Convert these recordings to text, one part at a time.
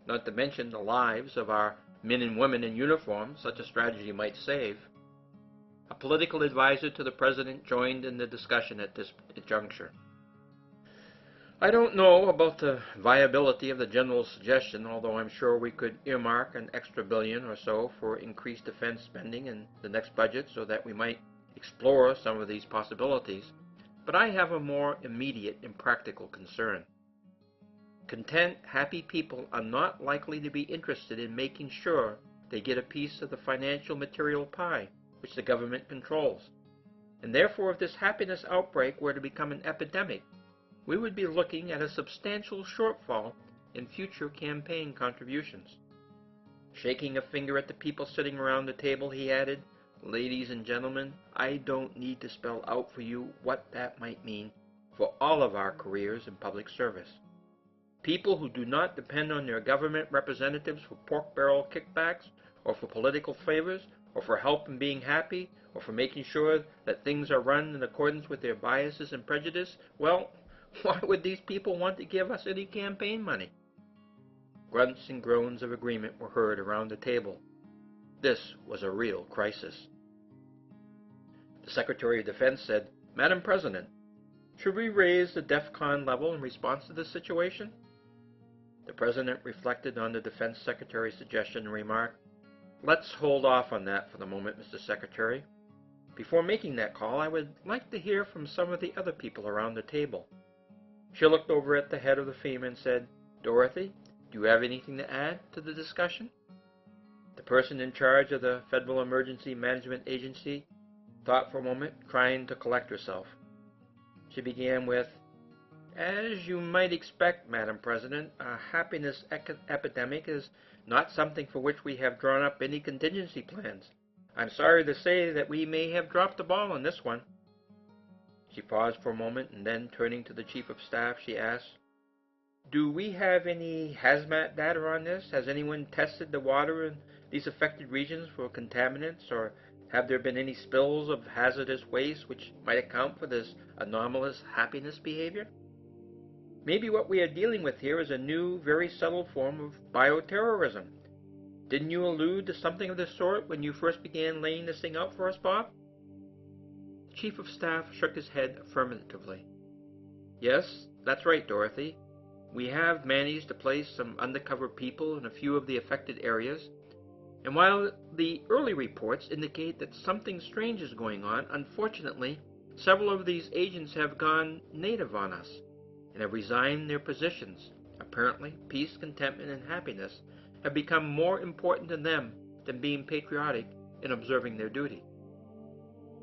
not to mention the lives of our men and women in uniform such a strategy might save. A political advisor to the President joined in the discussion at this juncture. I don't know about the viability of the General's suggestion, although I'm sure we could earmark an extra billion or so for increased defense spending in the next budget so that we might explore some of these possibilities. But I have a more immediate and practical concern. Content, happy people are not likely to be interested in making sure they get a piece of the financial material pie which the government controls. And therefore, if this happiness outbreak were to become an epidemic, we would be looking at a substantial shortfall in future campaign contributions. Shaking a finger at the people sitting around the table, he added, "Ladies and gentlemen, I don't need to spell out for you what that might mean for all of our careers in public service. People who do not depend on their government representatives for pork barrel kickbacks, or for political favors, or for help in being happy, or for making sure that things are run in accordance with their biases and prejudice, well, why would these people want to give us any campaign money?" Grunts and groans of agreement were heard around the table. This was a real crisis. The Secretary of Defense said, "Madam President, should we raise the DEFCON level in response to this situation?" The President reflected on the Defense Secretary's suggestion and remarked, "Let's hold off on that for the moment, Mr. Secretary. Before making that call, I would like to hear from some of the other people around the table." She looked over at the head of the FEMA and said, "Dorothy, do you have anything to add to the discussion?" The person in charge of the Federal Emergency Management Agency thought for a moment, trying to collect herself. She began with, "As you might expect, Madam President, a happiness epidemic is not something for which we have drawn up any contingency plans. I'm sorry to say that we may have dropped the ball on this one." She paused for a moment, and then, turning to the Chief of Staff, she asked, "Do we have any hazmat data on this? Has anyone tested the water in these affected regions for contaminants, or have there been any spills of hazardous waste which might account for this anomalous happiness behavior? Maybe what we are dealing with here is a new, very subtle form of bioterrorism. Didn't you allude to something of this sort when you first began laying this thing out for us, Bob?" The Chief of Staff shook his head affirmatively. "Yes, that's right, Dorothy. We have managed to place some undercover people in a few of the affected areas, and while the early reports indicate that something strange is going on, unfortunately, several of these agents have gone native on us and have resigned their positions. Apparently, peace, contentment, and happiness have become more important to them than being patriotic and observing their duty."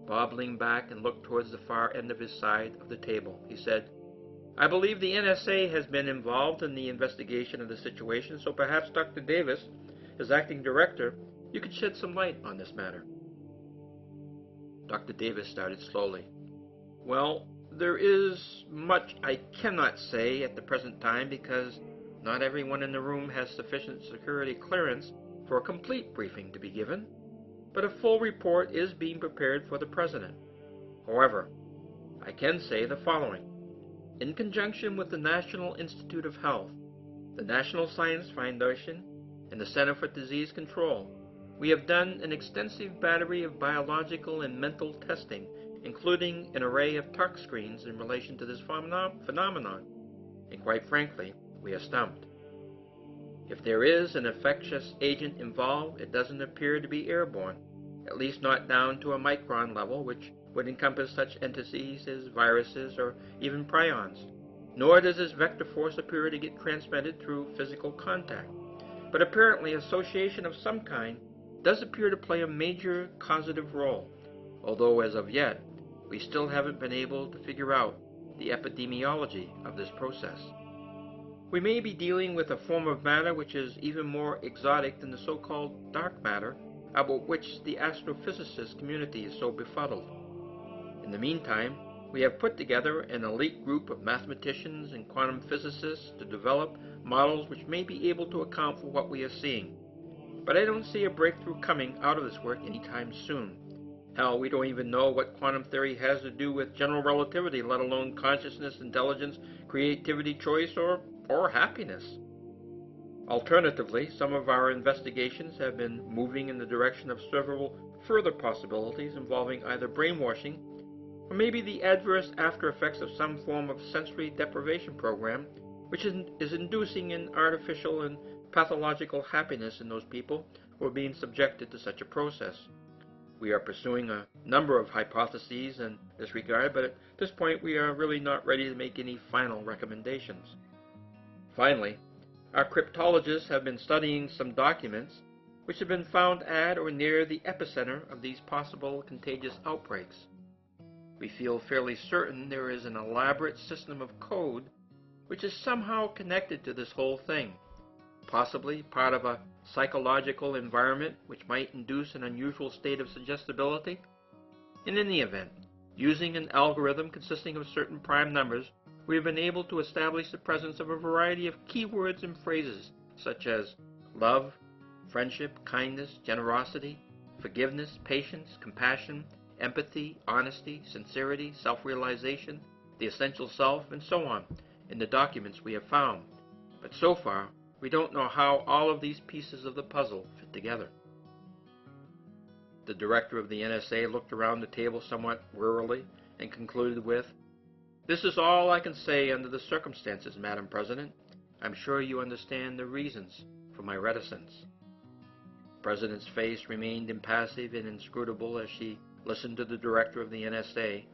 Bob leaned back and looked towards the far end of his side of the table. He said, "I believe the NSA has been involved in the investigation of the situation, so perhaps Dr. Davis, as acting director, you could shed some light on this matter." Dr. Davis started slowly. "Well, there is much I cannot say at the present time because not everyone in the room has sufficient security clearance for a complete briefing to be given, but a full report is being prepared for the President. However, I can say the following. In conjunction with the National Institute of Health, the National Science Foundation, and the Center for Disease Control, we have done an extensive battery of biological and mental testing, including an array of tox screens in relation to this phenomenon, and quite frankly, we are stumped. If there is an infectious agent involved, it doesn't appear to be airborne, at least not down to a micron level, which would encompass such entities as viruses or even prions, nor does this vector force appear to get transmitted through physical contact. But apparently association of some kind does appear to play a major causative role, although as of yet, we still haven't been able to figure out the epidemiology of this process. We may be dealing with a form of matter which is even more exotic than the so-called dark matter, about which the astrophysicist community is so befuddled. In the meantime, we have put together an elite group of mathematicians and quantum physicists to develop models which may be able to account for what we are seeing. But I don't see a breakthrough coming out of this work anytime soon. Hell, we don't even know what quantum theory has to do with general relativity, let alone consciousness, intelligence, creativity, choice, or happiness. Alternatively, some of our investigations have been moving in the direction of several further possibilities involving either brainwashing or maybe the adverse after effects of some form of sensory deprivation program which is inducing an artificial and pathological happiness in those people who are being subjected to such a process. We are pursuing a number of hypotheses in this regard, but at this point we are really not ready to make any final recommendations. Finally, our cryptologists have been studying some documents which have been found at or near the epicenter of these possible contagious outbreaks. We feel fairly certain there is an elaborate system of code which is somehow connected to this whole thing, possibly part of a psychological environment which might induce an unusual state of suggestibility. In any event, using an algorithm consisting of certain prime numbers, we have been able to establish the presence of a variety of keywords and phrases such as love, friendship, kindness, generosity, forgiveness, patience, compassion, empathy, honesty, sincerity, self-realization, the essential self, and so on in the documents we have found. But so far, we don't know how all of these pieces of the puzzle fit together. The director of the NSA looked around the table somewhat wearily and concluded with, "This is all I can say under the circumstances, Madam President. I'm sure you understand the reasons for my reticence." The President's face remained impassive and inscrutable as she listened to the director of the NSA.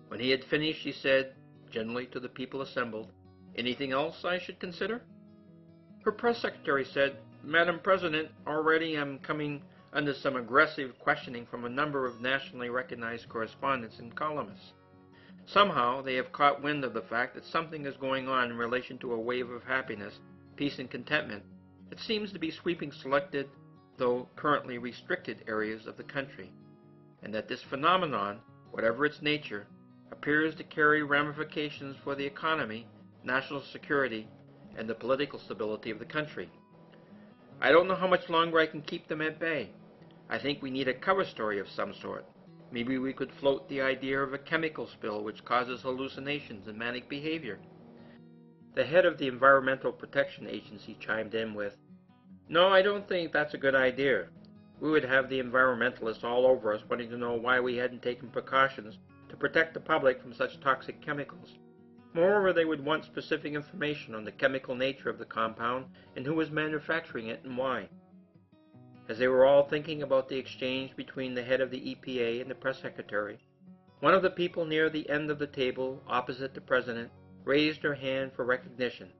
When he had finished, she said, gently to the people assembled, "Anything else I should consider?" Her press secretary said, "Madam President, already I'm coming under some aggressive questioning from a number of nationally recognized correspondents and columnists. Somehow they have caught wind of the fact that something is going on in relation to a wave of happiness, peace, and contentment that seems to be sweeping selected, though currently restricted areas of the country, and that this phenomenon, whatever its nature, appears to carry ramifications for the economy, national security, and the political stability of the country. I don't know how much longer I can keep them at bay. I think we need a cover story of some sort. Maybe we could float the idea of a chemical spill which causes hallucinations and manic behavior." The head of the Environmental Protection Agency chimed in with, "No, I don't think that's a good idea. We would have the environmentalists all over us wanting to know why we hadn't taken precautions to protect the public from such toxic chemicals. Moreover, they would want specific information on the chemical nature of the compound and who was manufacturing it and why." As they were all thinking about the exchange between the head of the EPA and the press secretary, one of the people near the end of the table opposite the President raised her hand for recognition.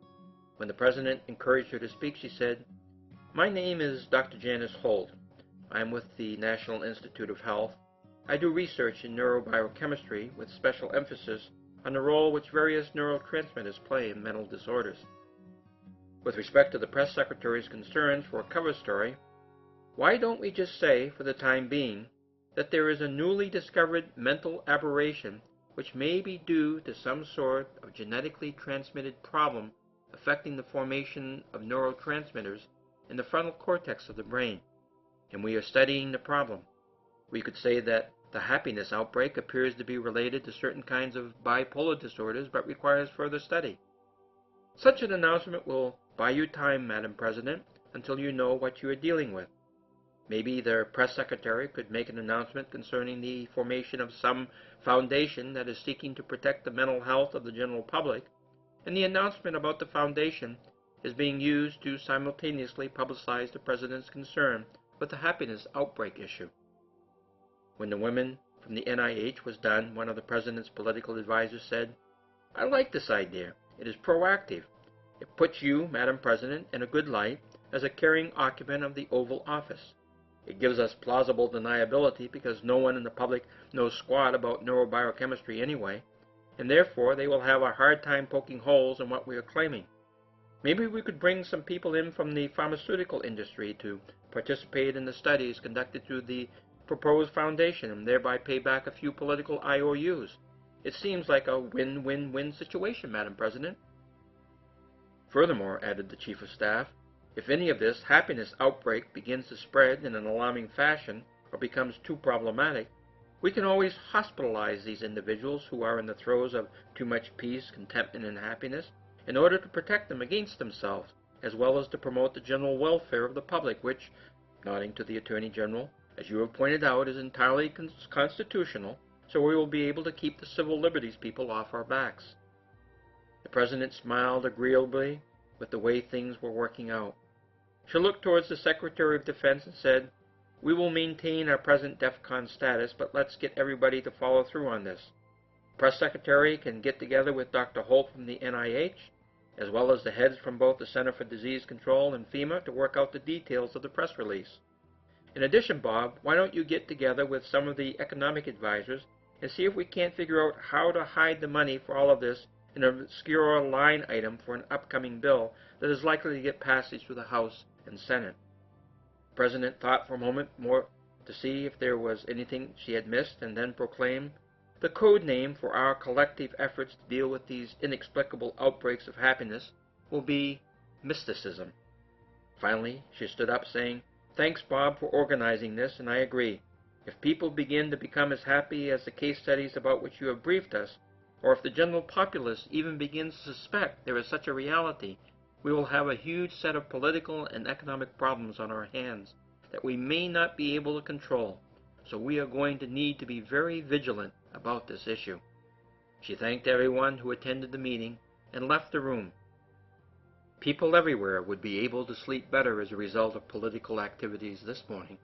When the President encouraged her to speak, she said, "My name is Dr. Janice Holt. I'm with the National Institute of Health. I do research in neurobiochemistry with special emphasis on the role which various neurotransmitters play in mental disorders. With respect to the press secretary's concerns for a cover story, why don't we just say, for the time being, that there is a newly discovered mental aberration which may be due to some sort of genetically transmitted problem affecting the formation of neurotransmitters in the frontal cortex of the brain, and we are studying the problem. We could say that the happiness outbreak appears to be related to certain kinds of bipolar disorders but requires further study. Such an announcement will buy you time, Madam President, until you know what you are dealing with. Maybe the press secretary could make an announcement concerning the formation of some foundation that is seeking to protect the mental health of the general public, and the announcement about the foundation is being used to simultaneously publicize the President's concern with the happiness outbreak issue." When the women from the NIH was done, one of the President's political advisors said, "I like this idea. It is proactive. It puts you, Madam President, in a good light as a caring occupant of the Oval Office. It gives us plausible deniability because no one in the public knows squat about neurobiochemistry anyway, and therefore they will have a hard time poking holes in what we are claiming. Maybe we could bring some people in from the pharmaceutical industry to participate in the studies conducted through the proposed foundation and thereby pay back a few political IOUs. It seems like a win-win-win situation, Madam President." "Furthermore," added the Chief of Staff, "if any of this happiness outbreak begins to spread in an alarming fashion or becomes too problematic, we can always hospitalize these individuals who are in the throes of too much peace, contentment, and happiness in order to protect them against themselves as well as to promote the general welfare of the public, which, nodding to the Attorney General, as you have pointed out, is entirely constitutional, so we will be able to keep the civil liberties people off our backs. The President smiled agreeably with the way things were working out. She looked towards the Secretary of Defense and said, "We will maintain our present DEFCON status, but let's get everybody to follow through on this. The Press Secretary can get together with Dr. Holt from the NIH, as well as the heads from both the Center for Disease Control and FEMA to work out the details of the press release. In addition, Bob, why don't you get together with some of the economic advisors and see if we can't figure out how to hide the money for all of this in an obscure line item for an upcoming bill that is likely to get passage through the House and Senate." The President thought for a moment more to see if there was anything she had missed, and then proclaimed, "The code name for our collective efforts to deal with these inexplicable outbreaks of happiness will be mysticism." Finally, she stood up, saying, "Thanks, Bob, for organizing this, and I agree. If people begin to become as happy as the case studies about which you have briefed us, or if the general populace even begins to suspect there is such a reality, we will have a huge set of political and economic problems on our hands that we may not be able to control, so we are going to need to be very vigilant about this issue." She thanked everyone who attended the meeting and left the room. People everywhere would be able to sleep better as a result of political activities this morning.